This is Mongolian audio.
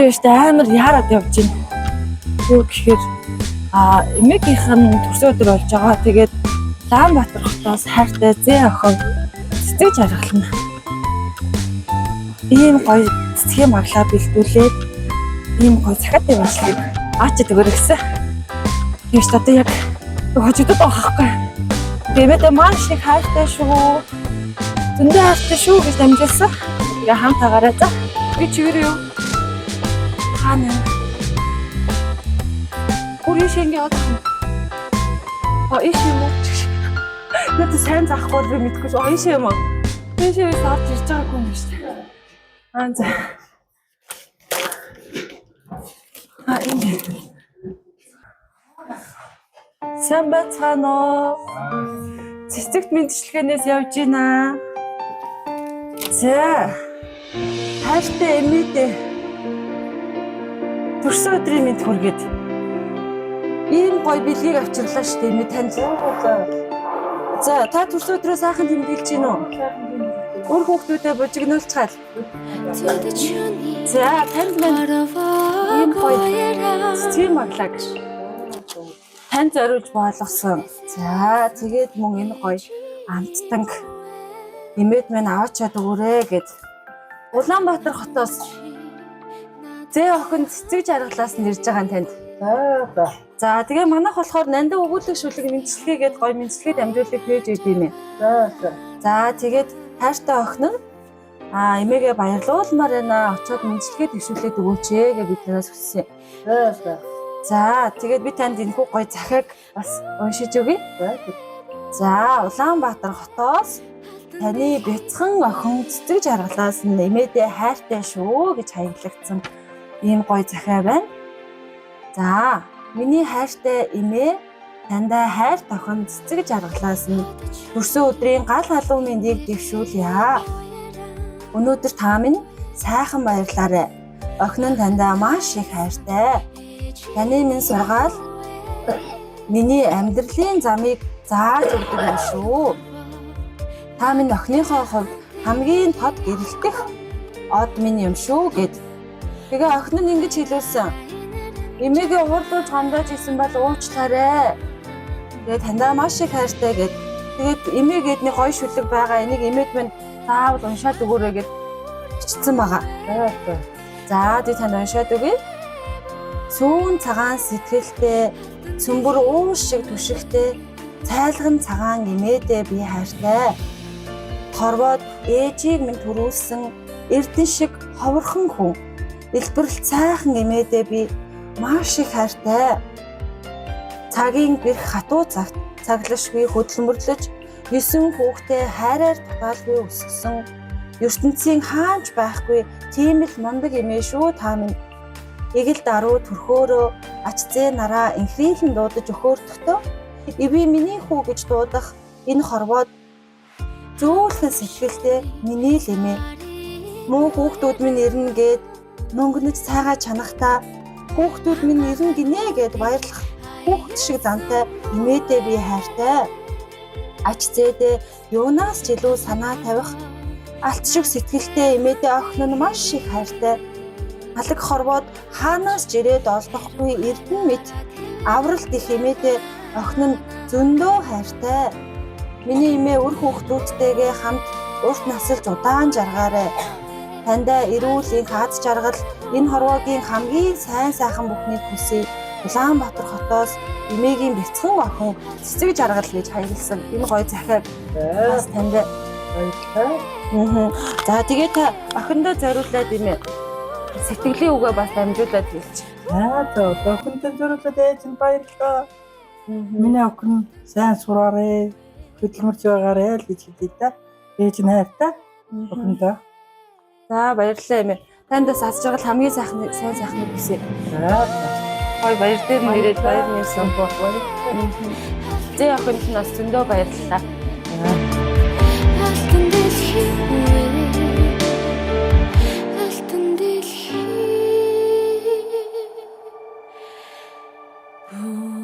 Би өөртөө амар яарад явж байна. Юу гэхээр эмээгийнх нь төрсөн өдөр болж байгаа. Тэгээд Улаанбаатар хотоос хайртай зээ охин цэцэг жаргална. Ийм гоё цэцгийн маглаа бэлдүүлээд ийм гоё захад явуулыг аачид өгөр гэсэн. Тэгэж одоо яг хожигдод байгаа байхгүй. Гэмэдэ маш их хайртай шүү. Зөндөө хайртай шүү гэж дамжуулсан. Тэгээ хамтаагаараа за. Би чигээр юу? Хаана? Үрийн шингээ авах юм. Иш юм уу? Надад сайн заахгүй би мэдгүй шүү. Иш юм уу? Иш юу сарж ирж байгаагүй юм шүү дээ. За. Энэ. Сайн байцгаана уу? Цэцэгт мэдчилгээнээс явж байна. За. Хайртай эмээдээ төрсөн өдрийн мэд хүргээд ийм гоё бэлгийг авчирлаа шүү дээ эмээ танд. За та төрсөн өдрөө сайхан тэмдэглэж гин үү? Өөр хүүхдүүдэд бужигнуулцгаал. За танд ийм гоё цэцгийн маглаа гэж танд зориулж болгосон. За тэгээд мөн энэ гоё амттанг эмээд минь аваачаад өгөөрэй гэд Улаанбаатар хотоос зээ охин цэцэг жаргалаас нь ирж байгаа танд. За тэгээ манайх болохоор нандин өгүүлэг шүлэг мэдчилгээгээд гоё мэдчилгээ дамжуулах хийж идэв юм. За тэгээд хайртай охин нь эмээгээ баярлуулмаар байна. Очоод мэдчилгээ төвшүүлээд өгөөч гэж биднээс хүссэн. За тэгээд би танд энэхүү гоё захиаг бас уншиж өгье. За Улаанбаатар хотоос таны бяцхан охин цэцэг жаргалаас нь эмээдээ хайртай шүү гэж хаяглагдсан ийм гоё захиа байна. За миний хайртай эмээ тандаа хайрт охин цэцэг жаргалаас нь төрсөн өдрийн гал халуун мэндийг дэвшүүлье. Өнөөдөр та минь сайхан баярлаарай. Охин нь тандаа маш их хайртай. Таны минь сургаал миний амьдралын замыг зааж өгдөг юм шүү. Та минь охиныхоо хувьд хамгийн тод гэрэлтэх од минь юм шүү гэд. Тэгээ охин нь ингэж хэлүүлсэн. Эмээгээ уурлуулж гомдож исэн бол уучлаарай. Тэгээ тандаа маш их хайртай гэд. Тэгээд эмээгээдний гоё шүлэг байгаа. Энийг эмээд минь заавал уншаад өгөөрэй гэд бичсэн байгаа. За тий танд уншаад өгье. Сүүн цагаан сэтгэлтэй, сүмбэр уус шиг түшигтэй, цайлган цагаан эмээдээ би хайртай. Хорвоод ээжийг минь төрүүлсэн эрдэн шиг ховорхон хүн. Илбэрл цайхан эмээдээ би маш их хайртай. Цагийн гэрх хатуу цагт цаглашгүй хөдөлмөрлөж 9 хүүхдээ хайраар татаалгүй өсгсөн. ертөнцийн хаанч байхгүй тийм л мундаг эмээ шүү та минь. Эгэл даруу төрхөөрөө ач зээ нараа инхрийлэн дуудаж өхөөртөхдөө "Эвээ миний хүү" гэж дуудах энэ хорвоод зөөлхөн сэтгэлтэй миний л эмээ. Муу хүүхдүүд минь ирнэ гээд мөнгөнөж цайгаа чанахтаа хүүхдүүд минь ирнэ гинэ гээд баярлах хүүхд шиг зантай эмээдээ би хайртай. Ач зээдээ юунаас ч илүү санаа тавих алт шиг сэтгэлтэй эмээдээ охин нь маш их хайртай. Алаг хорвоод хаанаас ч ирээд олдохгүй эрдэн мэд авралт их эмээдээ охин нь зөндөө хайртай. Миний эмээ үр хүүхдүүдтэйгээ хамт урт насалж удаан жаргаарай. Тандаа эрүүл их аз жаргал энэ хорвоогийн хамгийн сайн сайхан бүхнийг хүсье. Улаанбаатар хотоос эмээгийн бяцхан охин цэцэг жаргал гэж хаягдсан. Энэ гоё захиаг бас танд баярлалаа. За тэгээ та охиндоо зориулаад эмээ сэтгэлийн үгээ бас дамжуулаад хэлж. За охиндоо зориулаад ээж нь баярлалаа. Миний охин сайн сураарэ, хөдөлмөрч байгаарэ л гэж хэлээ да. Ээж нь хайртай охиндоо. За баярлалаа эмээ. Тандаас аз жаргал хамгийн сайн сайхныг хүсье. За Ой баяр дээр нь ирээд баяр нэрсэн бохгүй. Зээ охинд нь бас зөндөө баярлалаа. Oh